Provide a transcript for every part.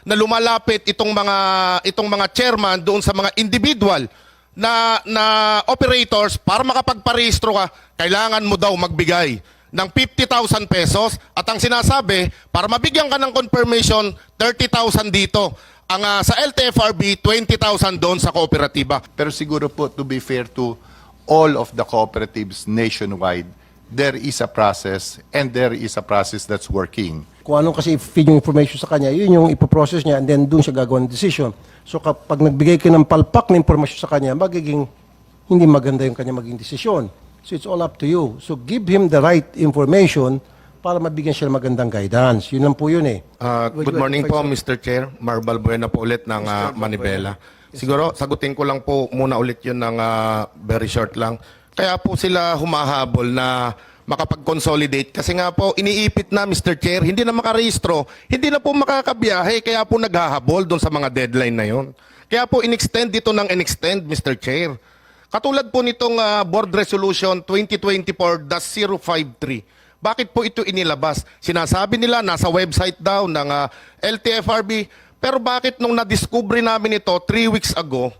na lumalapit itong mga chairman doon sa mga individual na operators para makapagparehistro ka, kailangan mo daw magbigay ng 50,000 pesos at ang sinasabi, para mabigyan ka ng confirmation, 30,000 dito. Ang sa LTFRB, 20,000 doon sa kooperatiba. Pero siguro po, to be fair to all of the cooperatives nationwide, there is a process and there is a process that's working. Kung anong kasi feed yung information sa kanya, yun yung ipoprocess niya and then doon siya gagawa ng decision. So kapag nagbigay ka ng palpak na informasyon sa kanya, magiging hindi maganda yung kanya maging desisyon. So it's all up to you. So give him the right information para mabigyan siya ng magandang guidance. Yun lang po yun eh. Good morning po, Mr. Chair. Marval Buena po ulit ng Manibela. Siguro, sagutin ko lang po muna ulit yun ng very short lang. Kaya po sila humahabol na makapag-consolidate kasi nga po iniipit na, Mr. Chair, hindi na makarehistro, hindi na po makakabiyahe, kaya po naghahabol doon sa mga deadline na yon. Kaya po in-extend dito ng in-extend, Mr. Chair. Katulad po nitong Board Resolution 2024-053. Bakit po ito inilabas? Sinasabi nila nasa website daw ng LTFRB, pero bakit nung na-discover namin ito 3 weeks ago,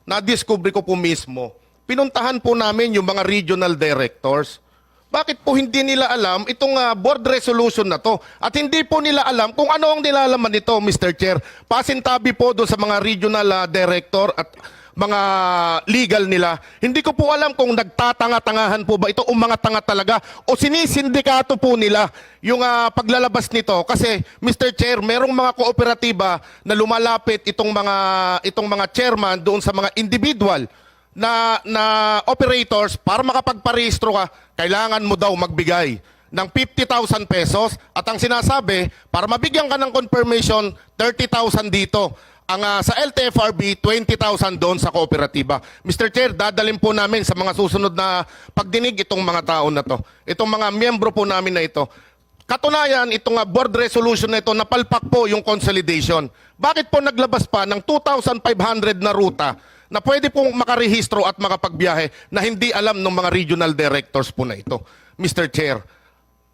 na-discover ko po mismo, pinuntahan po namin yung mga regional directors. Bakit po hindi nila alam itong board resolution na to? At hindi po nila alam kung ano ang nilalaman nito, Mr. Chair. Pasintabi po doon sa mga regional director at mga legal nila. Hindi ko po alam kung nagtatanga-tangahan po ba ito o mga tanga talaga o sinisindikato po nila yung paglalabas nito. Kasi, Mr. Chair, merong mga kooperatiba na lumalapit itong mga chairman doon sa mga individual na operators para makapagparehistro ka, kailangan mo daw magbigay ng 50,000 pesos at ang sinasabi, para mabigyan ka ng confirmation, 30,000 dito. Ang sa LTFRB, 20,000 doon sa kooperatiba. Mr. Chair, dadalhin po namin sa mga susunod na pagdinig itong mga tao na to. Itong mga miyembro po namin na ito. Katunayan, itong board resolution na ito, napalpak po yung consolidation. Bakit po naglabas pa ng 2,500 na ruta na pwede pong makarehistro at makapagbiyahe na hindi alam ng mga regional directors po na ito, Mr. Chair?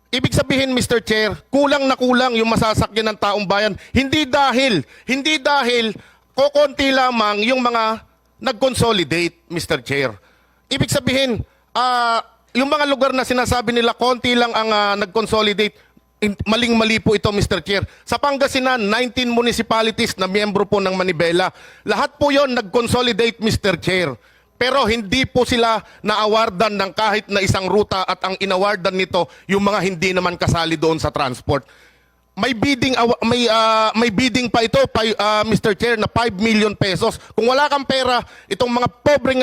Ibig sabihin, Mr. Chair, kulang na kulang yung masasakyan ng taong bayan. Hindi dahil kokonti lamang yung mga nag-consolidate, Mr. Chair. Ibig sabihin, yung mga lugar na sinasabi nila, konti lang ang nag-consolidate, maling-mali po ito, Mr. Chair. Sa Pangasinan, 19 municipalities na miyembro po ng Manibela. Lahat po yon nag-consolidate, Mr. Chair. Pero hindi po sila na-awardan ng kahit na isang ruta at ang inawardan nito yung mga hindi naman kasali doon sa transport. May bidding pa ito, Mr. Chair, na 5 million pesos. Kung wala kang pera, itong mga pobreng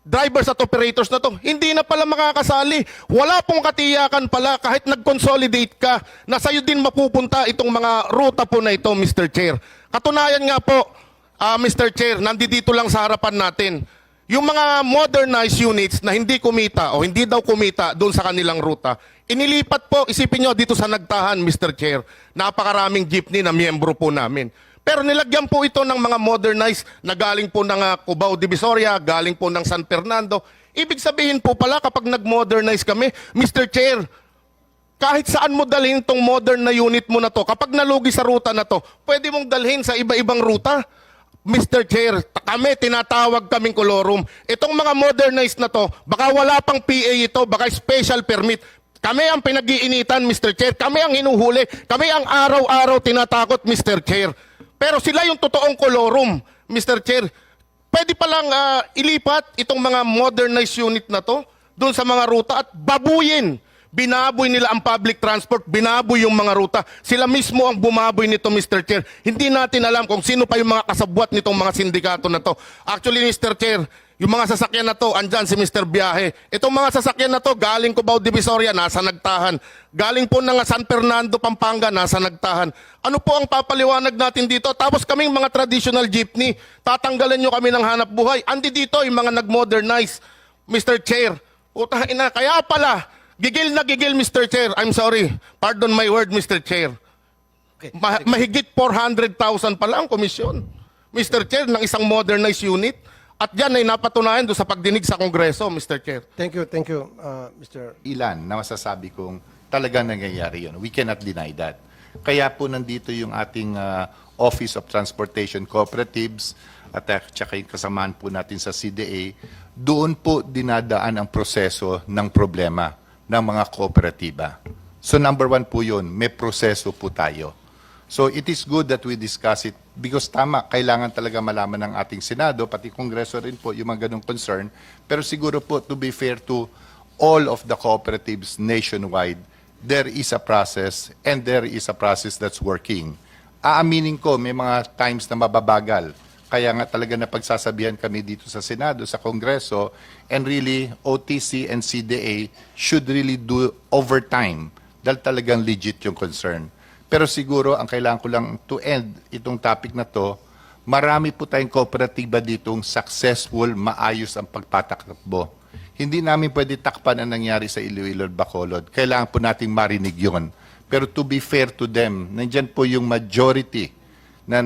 drivers at operators na to, hindi na pala makakasali. Wala pong katiyakan pala kahit nag-consolidate ka na sa'yo din mapupunta itong mga ruta po na ito, Mr. Chair. Katunayan nga po, Mr. Chair, nandito lang sa harapan natin, yung mga modernized units na hindi kumita o hindi daw kumita doon sa kanilang ruta, inilipat po, isipin nyo, dito sa Nagtahan, Mr. Chair, napakaraming jeepney na miyembro po namin. Pero nilagyan po ito ng mga modernized na galing po ng Cubao Divisoria, galing po ng San Fernando. Ibig sabihin po pala kapag nag-modernize kami, Mr. Chair, kahit saan mo dalhin itong modern na unit mo na to, kapag nalugi sa ruta na to, pwede mong dalhin sa iba-ibang ruta. Mr. Chair, kami, tinatawag kaming kolorum. Itong mga modernized na to, baka wala pang PA ito, baka special permit. Kami ang pinag-iinitan, Mr. Chair. Kami ang hinuhuli. Kami ang araw-araw tinatakot, Mr. Chair. Pero sila yung totoong kolorum, Mr. Chair. Pwede palang ilipat itong mga modernized unit na to doon sa mga ruta at babuyin. Binaboy nila ang public transport, binaboy yung mga ruta. Sila mismo ang bumaboy nito, Mr. Chair. Hindi natin alam kung sino pa yung mga kasabwat nitong mga sindikato na to. Actually, Mr. Chair, yung mga sasakyan na to, andyan si Mr. Biyahe. Itong mga sasakyan na to, galing Cubao Divisoria, nasa Nagtahan. Galing po ng San Fernando, Pampanga, nasa Nagtahan. Ano po ang papaliwanag natin dito? Tapos kaming mga traditional jeepney, tatanggalan nyo kami ng hanap buhay. Andi dito yung mga nag-modernize, Mr. Chair. Utang ina, kaya pala, gigil na gigil, Mr. Chair. I'm sorry. Pardon my word, Mr. Chair. Okay. Mahigit 400,000 pala ang komisyon, Mr. Chair, ng isang modernized unit. At yan ay napatunayan doon sa pagdinig sa Kongreso, Mr. Chair. Thank you, Mr. Ilan na masasabi kong talagang nangyayari yun. We cannot deny that. Kaya po nandito yung ating Office of Transportation Cooperatives at saka yung kasamaan po natin sa CDA. Doon po dinadaan ang proseso ng problema ng mga kooperatiba. So number one po yun, may proseso po tayo. So it is good that we discuss it because tama, kailangan talaga malaman ng ating Senado, pati Kongreso rin po yung mga ganong concern. Pero siguro po, to be fair to all of the cooperatives nationwide, there is a process and there is a process that's working. Aaminin ko, may mga times na mababagal. Kaya nga talaga napagsasabihan kami dito sa Senado, sa Kongreso, and really, OTC and CDA should really do overtime dahil talagang legit yung concern. Pero siguro, ang kailangan ko lang to end itong topic na to, marami po tayong kooperatiba ditong successful, maayos ang pagpatakbo. Hindi namin pwede takpan ang nangyari sa Iloilo at Bacolod. Kailangan po nating marinig yun. Pero to be fair to them, nandyan po yung majority na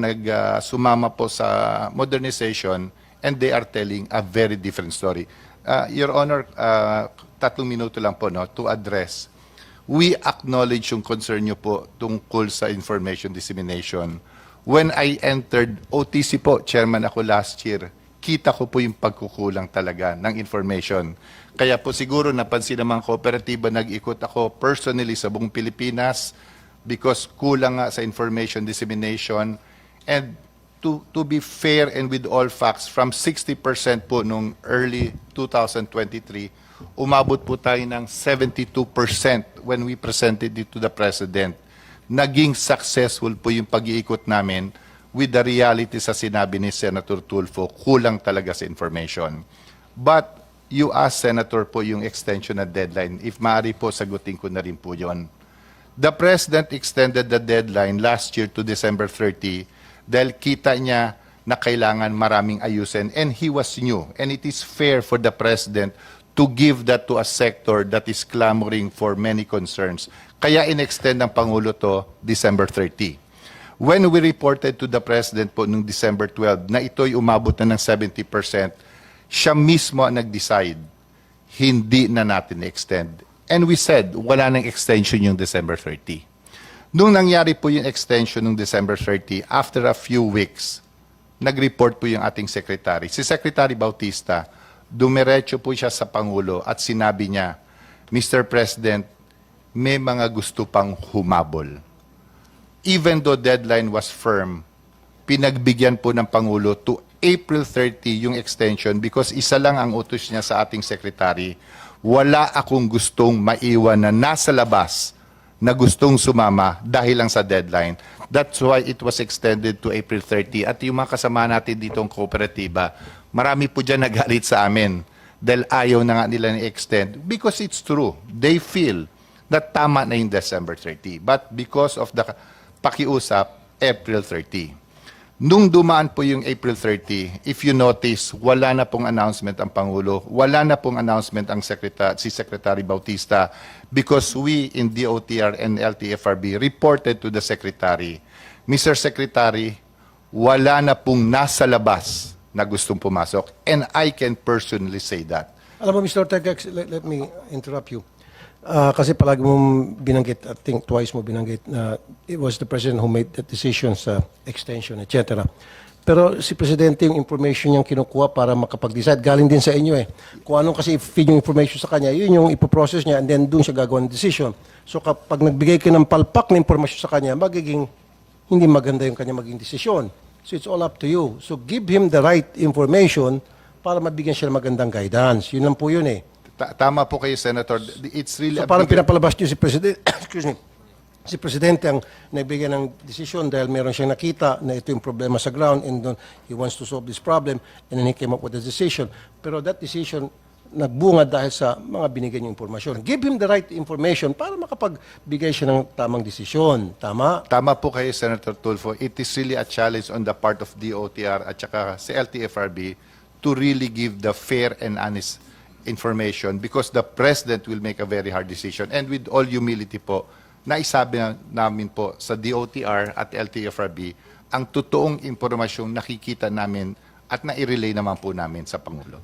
sumama po sa modernization and they are telling a very different story. Your Honor, 3 minuto lang po no, to address. We acknowledge yung concern nyo po tungkol sa information dissemination. When I entered OTC po, chairman ako last year, kita ko po yung pagkukulang talaga ng information. Kaya po siguro napansin ng mga kooperatiba, nag-ikot ako personally sa buong Pilipinas because kulang nga sa information dissemination. And to be fair and with all facts, from 60% po nung early 2023, umabot po tayo ng 72% when we presented it to the President. Naging successful po yung pag-iikot namin with the reality sa sinabi ni Senator Tulfo, kulang talaga sa information. But you asked Senator po yung extension na deadline. If maaari po, sagutin ko na rin po yon. The President extended the deadline last year to December 30 dahil kita niya na kailangan maraming ayusin and he was new. And it is fair for the President to give that to a sector that is clamoring for many concerns. Kaya in-extend ng Pangulo to December 30. When we reported to the President po noong December 12 na ito'y umabot na ng 70%, siya mismo ang nag-decide, hindi na natin extend. And we said, wala nang extension yung December 30. Nung nangyari po yung extension ng December 30, after a few weeks, nag-report po yung ating secretary. Si Secretary Bautista, dumiretso po siya sa Pangulo at sinabi niya, Mr. President, may mga gusto pang humabol. Even though deadline was firm, pinagbigyan po ng Pangulo to April 30 yung extension because isa lang ang utos niya sa ating secretary. Wala akong gustong maiwan na nasa labas na gustong sumama dahil lang sa deadline. That's why it was extended to April 30. At yung mga kasama natin ditong kooperatiba, marami po dyan nagalit sa amin dahil ayaw na nga nila ni-extend because it's true. They feel that tama na yung December 30. But because of the pakiusap, April 30. Nung dumaan po yung April 30, if you notice, wala na pong announcement ang Pangulo, wala na pong announcement ang si Secretary Bautista because we in DOTR and LTFRB reported to the Secretary, Mr. Secretary, wala na pong nasa labas na gustong pumasok. And I can personally say that. Alam mo, Mr. Ortega, let me interrupt you. Kasi palagi mong binanggit, I think twice mo binanggit na it was the President who made that decision sa extension, etc. Pero si Presidente yung information niyang kinukuha para makapag-decide, galing din sa inyo eh. Kung anong kasi feed yung information sa kanya, yun yung ipoprocess niya and then doon siya gagawa ng decision. So kapag nagbigay kayo ng palpak na informasyon sa kanya, magiging hindi maganda yung kanya maging desisyon. So it's all up to you. So give him the right information para mabigyan siya ng magandang guidance. Yun lang po yun eh. Tama po kayo, Senator. It's really So parang pinapalabas niyo si President, excuse me, si Presidente ang nagbigay ng desisyon dahil meron siyang nakita na ito yung problema sa ground and he wants to solve this problem and then he came up with a decision. Pero that decision nagbunga dahil sa mga binigay niyong informasyon. Give him the right information para makapagbigay siya ng tamang desisyon. Tama? Tama po kayo, Senator Tulfo. It is really a challenge on the part of DOTR at saka si LTFRB to really give the fair and honest information because the President will make a very hard decision. And with all humility po, naisabi namin po sa DOTR at LTFRB ang totoong impormasyong nakikita namin at nai-relay naman po namin sa Pangulo.